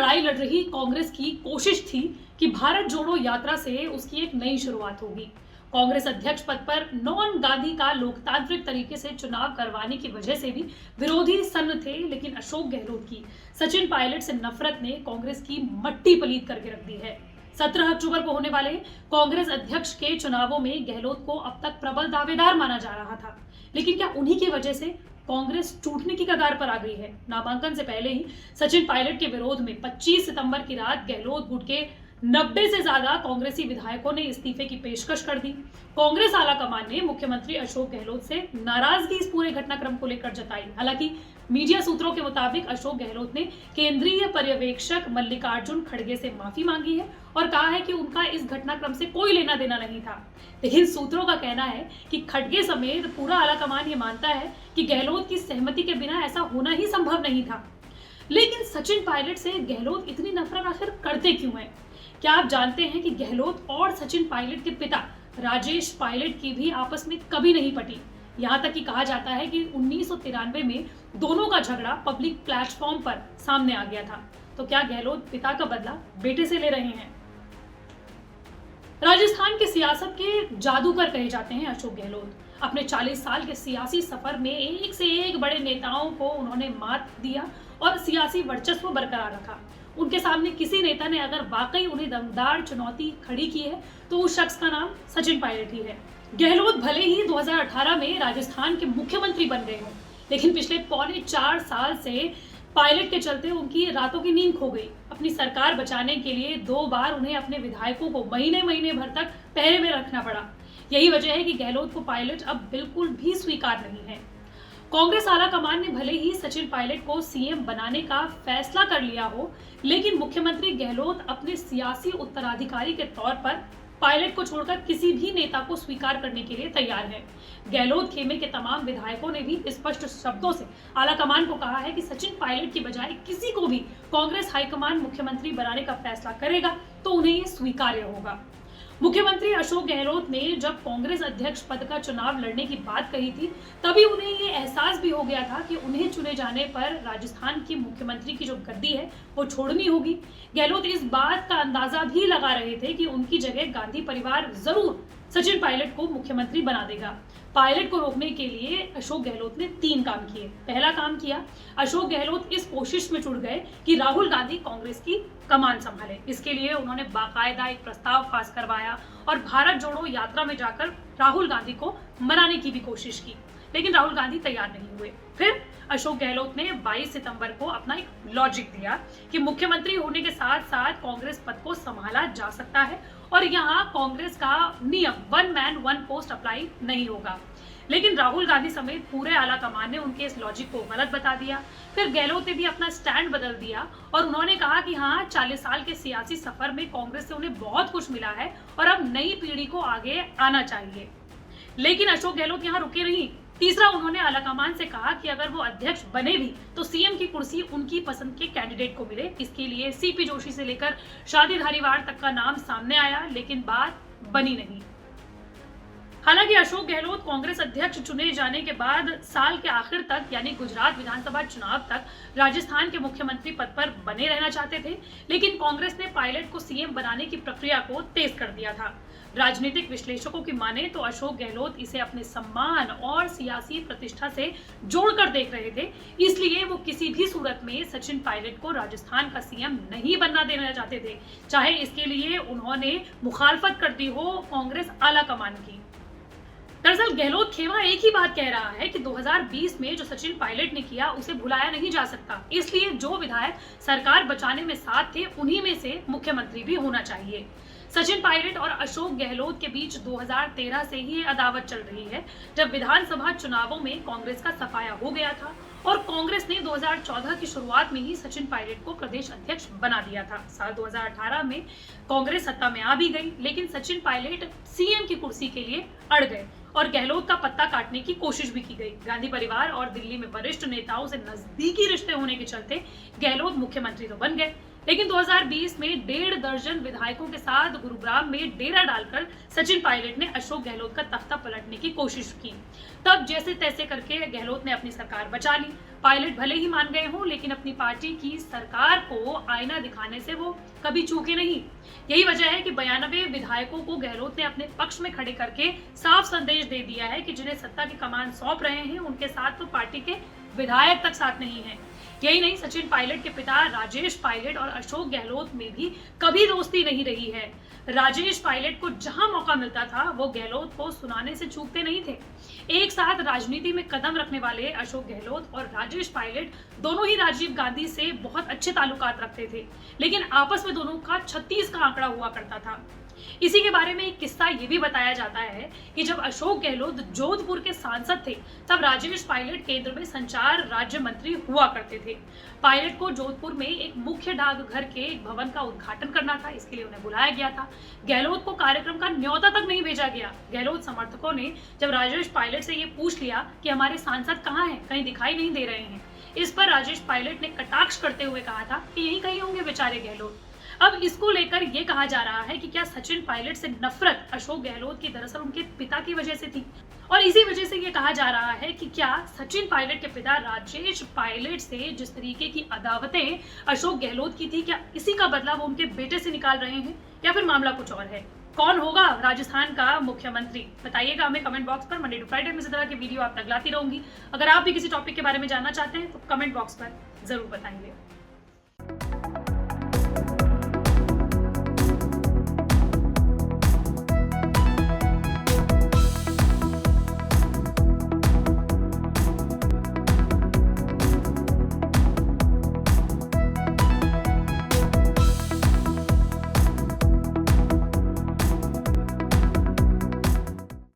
लड़ाई लड़ रही कांग्रेस की कोशिश थी कि भारत जोड़ो यात्रा से उसकी एक नई शुरुआत होगी। कांग्रेस अध्यक्ष पद पर नॉन गांधी का लोकतांत्रिक तरीके से चुनाव करवाने की वजह से भी विरोधी सन्न थे, लेकिन अशोक गहलोत की सचिन पायलट से नफरत ने कांग्रेस की मट्टी पलीत करके रख दी है। 17 अक्टूबर को होने वाले कांग्रेस अध्यक्ष के चुनावों में गहलोत को अब तक प्रबल दावेदार माना जा रहा था, लेकिन क्या उन्हीं की वजह से कांग्रेस टूटने की कगार पर आ गई है? नामांकन से पहले ही सचिन पायलट के विरोध में 25 सितंबर की रात गहलोत गुट के 90 से ज्यादा कांग्रेसी विधायकों ने इस्तीफे की पेशकश कर दी। कांग्रेस आला कमान ने मुख्यमंत्री अशोक गहलोत से नाराजगी इस पूरे घटनाक्रम को लेकर जताई। हालांकि मीडिया सूत्रों के मुताबिक अशोक गहलोत ने केंद्रीय पर्यवेक्षक मल्लिकार्जुन खड़गे से माफी मांगी है और कहा है कि उनका इस घटनाक्रम से कोई लेना देना नहीं था। लेकिन सूत्रों का कहना है कि खड़गे समेत पूरा आला कमान ये मानता है कि गहलोत की सहमति के बिना ऐसा होना ही संभव नहीं था। लेकिन सचिन पायलट से गहलोत इतनी नफरत आखिर करते क्यों हैं? क्या आप जानते हैं कि गहलोत और सचिन पायलट के पिता राजेश पायलट की भी आपस में कभी नहीं पटी? यहाँ तक कि कहा जाता है कि 1993 में दोनों का झगड़ा पब्लिक प्लेटफॉर्म पर सामने आ गया था। तो क्या गहलोत पिता का बदला बेटे से ले रहे हैं? राजस्थान के सियासत के जादूगर कहे जाते हैं अशोक गहलोत। अपने 40 साल के सियासी सफर में एक से एक बड़े नेताओं को उन्होंने मात दिया और सियासी वर्चस्व बरकरार रखा। उनके सामने किसी नेता ने अगर वाकई उन्हें दमदार चुनौती खड़ी की है तो उस शख्स का नाम सचिन पायलट ही है। गहलोत भले ही 2018 में राजस्थान के मुख्यमंत्री बन गए हों, लेकिन पिछले पौने 4 साल से पायलट के चलते उनकी रातों की नींद खो गई। अपनी सरकार बचाने के लिए 2 बार उन्हें अपने विधायकों को महीने महीने भर तक पहरे में रखना पड़ा। यही वजह है कि गहलोत को पायलट अब बिल्कुल भी स्वीकार नहीं है। कांग्रेस आला कमान ने भले ही सचिन पायलट को सीएम बनाने का फैसला कर लिया हो, लेकिन मुख्यमंत्री गहलोत अपने सियासी उत्तराधिकारी के तौर पर पायलट को छोड़कर किसी भी नेता को स्वीकार करने के लिए तैयार है। गहलोत खेमे के तमाम विधायकों ने भी स्पष्ट शब्दों से आला कमान को कहा है कि सचिन पायलट की बजाय किसी को भी कांग्रेस हाईकमान मुख्यमंत्री बनाने का फैसला करेगा तो उन्हें ये स्वीकार्य होगा। मुख्यमंत्री अशोक गहलोत ने जब कांग्रेस अध्यक्ष पद का चुनाव लड़ने की बात कही थी, तभी उन्हें ये एहसास भी हो गया था कि उन्हें चुने जाने पर राजस्थान की मुख्यमंत्री की जो गद्दी है वो छोड़नी होगी। गहलोत इस बात का अंदाजा भी लगा रहे थे कि उनकी जगह गांधी परिवार जरूर सचिन पायलट को मुख्यमंत्री बना देगा। पायलट को रोकने के लिए अशोक गहलोत ने 3 काम किए। पहला काम किया, अशोक गहलोत इस कोशिश में जुड़ गए कि राहुल गांधी कांग्रेस की कमान संभाले। इसके लिए उन्होंने बाकायदा एक प्रस्ताव पास करवाया और भारत जोड़ो यात्रा में जाकर राहुल गांधी को मनाने की भी कोशिश की, लेकिन राहुल गांधी तैयार नहीं हुए। फिर अशोक गहलोत ने 22 सितंबर को अपना एक लॉजिक दिया कि मुख्यमंत्री होने के साथ साथ कांग्रेस पद को संभाला जा सकता है और यहाँ कांग्रेस का नियम 1 मैन 1 पोस्ट अप्लाई नहीं होगा। लेकिन राहुल गांधी समेत पूरे आला कमान ने उनके इस लॉजिक को गलत बता दिया। फिर गहलोत ने भी अपना स्टैंड बदल दिया और उन्होंने कहा कि हाँ, 40 साल के सियासी सफर में कांग्रेस से उन्हें बहुत कुछ मिला है और अब नई पीढ़ी को आगे आना चाहिए। लेकिन अशोक गहलोत यहाँ रुके नहीं। तीसरा, उन्होंने आलाकमान से कहा कि अगर वो अध्यक्ष बने भी तो सीएम की कुर्सी उनकी पसंद के कैंडिडेट को मिले। इसके लिए सीपी जोशी से लेकर शादी धारीवाल तक का नाम सामने आया, लेकिन बात बनी नहीं। हालांकि अशोक गहलोत कांग्रेस अध्यक्ष चुने जाने के बाद साल के आखिर तक यानी गुजरात विधानसभा चुनाव तक राजस्थान के मुख्यमंत्री पद पर बने रहना चाहते थे, लेकिन कांग्रेस ने पायलट को सीएम बनाने की प्रक्रिया को तेज कर दिया था। राजनीतिक विश्लेषकों की माने तो अशोक गहलोत इसे अपने सम्मान और सियासी प्रतिष्ठा से जोड़कर देख रहे थे, इसलिए वो किसी भी सूरत में सचिन पायलट को राजस्थान का सीएम नहीं बनना देना चाहते थे, चाहे इसके लिए उन्होंने मुखालफत कर दी हो कांग्रेस आला कमान की। दरअसल गहलोत खेमा एक ही बात कह रहा है कि 2020 में जो सचिन पायलट ने किया उसे भुलाया नहीं जा सकता, इसलिए जो विधायक सरकार बचाने में साथ थे उन्हीं में से मुख्यमंत्री भी होना चाहिए। सचिन पायलट और अशोक गहलोत के बीच 2013 से ही अदावत चल रही है, जब विधानसभा चुनावों में कांग्रेस का सफाया हो गया था और कांग्रेस ने 2014 की शुरुआत में ही सचिन पायलट को प्रदेश अध्यक्ष बना दिया था। साल 2018 में कांग्रेस सत्ता में आ भी गई, लेकिन सचिन पायलट सीएम की कुर्सी के लिए अड़ गए और गहलोत का पत्ता काटने की कोशिश भी की गई। गांधी परिवार और दिल्ली में वरिष्ठ नेताओं से नजदीकी रिश्ते होने के चलते गहलोत मुख्यमंत्री तो बन गए, लेकिन 2020 में 1.5 दर्जन विधायकों के साथ गुरुग्राम में डेरा डालकर सचिन पायलट ने अशोक गहलोत का तख्ता पलटने की कोशिश की। तब जैसे तैसे करके गहलोत ने अपनी सरकार बचा ली। पायलट भले ही मान गए हों, लेकिन अपनी पार्टी की सरकार को आईना दिखाने से वो कभी चूके नहीं। यही वजह है कि 92 विधायकों को गहलोत ने अपने पक्ष में खड़े करके साफ संदेश दे दिया है कि जिन्हें सत्ता की कमान सौंप रहे हैं, उनके साथ तो पार्टी के विधायक तक साथ नहीं है। यही नहीं, सचिन पायलट के पिता राजेश पायलट और अशोक गहलोत में भी कभी दोस्ती नहीं रही है। राजेश पायलट को जहां मौका मिलता था वो गहलोत को सुनाने से चूकते नहीं थे। एक साथ राजनीति में कदम रखने वाले अशोक गहलोत और राजेश पायलट दोनों ही राजीव गांधी से बहुत अच्छे ताल्लुकात रखते थे, लेकिन आपस में दोनों का 36 का आंकड़ा हुआ करता था। इसी के बारे में एक किस्सा ये भी बताया जाता है कि जब अशोक गहलोत जोधपुर के सांसद थे, तब राजेश पायलट केंद्र में संचार राज्य मंत्री हुआ करते थे। पायलट को जोधपुर में एक मुख्य डाकघर के एक भवन का उद्घाटन करना था, इसके लिए उन्हें बुलाया गया था। गहलोत को कार्यक्रम का न्योता तक नहीं भेजा गया। गहलोत समर्थकों ने जब राजेश पायलट से ये पूछ लिया कि हमारे सांसद कहाँ हैं, कहीं दिखाई नहीं दे रहे हैं, इस पर राजेश पायलट ने कटाक्ष करते हुए कहा था कि यहीं कहीं होंगे बेचारे गहलोत। अब इसको लेकर यह कहा जा रहा है कि क्या सचिन पायलट से नफरत अशोक गहलोत की दरअसल उनके पिता की वजह से थी, और इसी वजह से यह कहा जा रहा है कि क्या सचिन पायलट के पिता राजेश पायलट से जिस तरीके की अदावतें अशोक गहलोत की थी, क्या इसी का बदला वो उनके बेटे से निकाल रहे हैं, या फिर मामला कुछ और है। कौन होगा राजस्थान का मुख्यमंत्री, बताइएगा हमें कमेंट बॉक्स पर। मंडे टू फ्राइडे में इस तरह की वीडियो आप तक लाती रहूंगी। अगर आप भी किसी टॉपिक के बारे में जानना चाहते हैं तो कमेंट बॉक्स पर जरूर बताएंगे।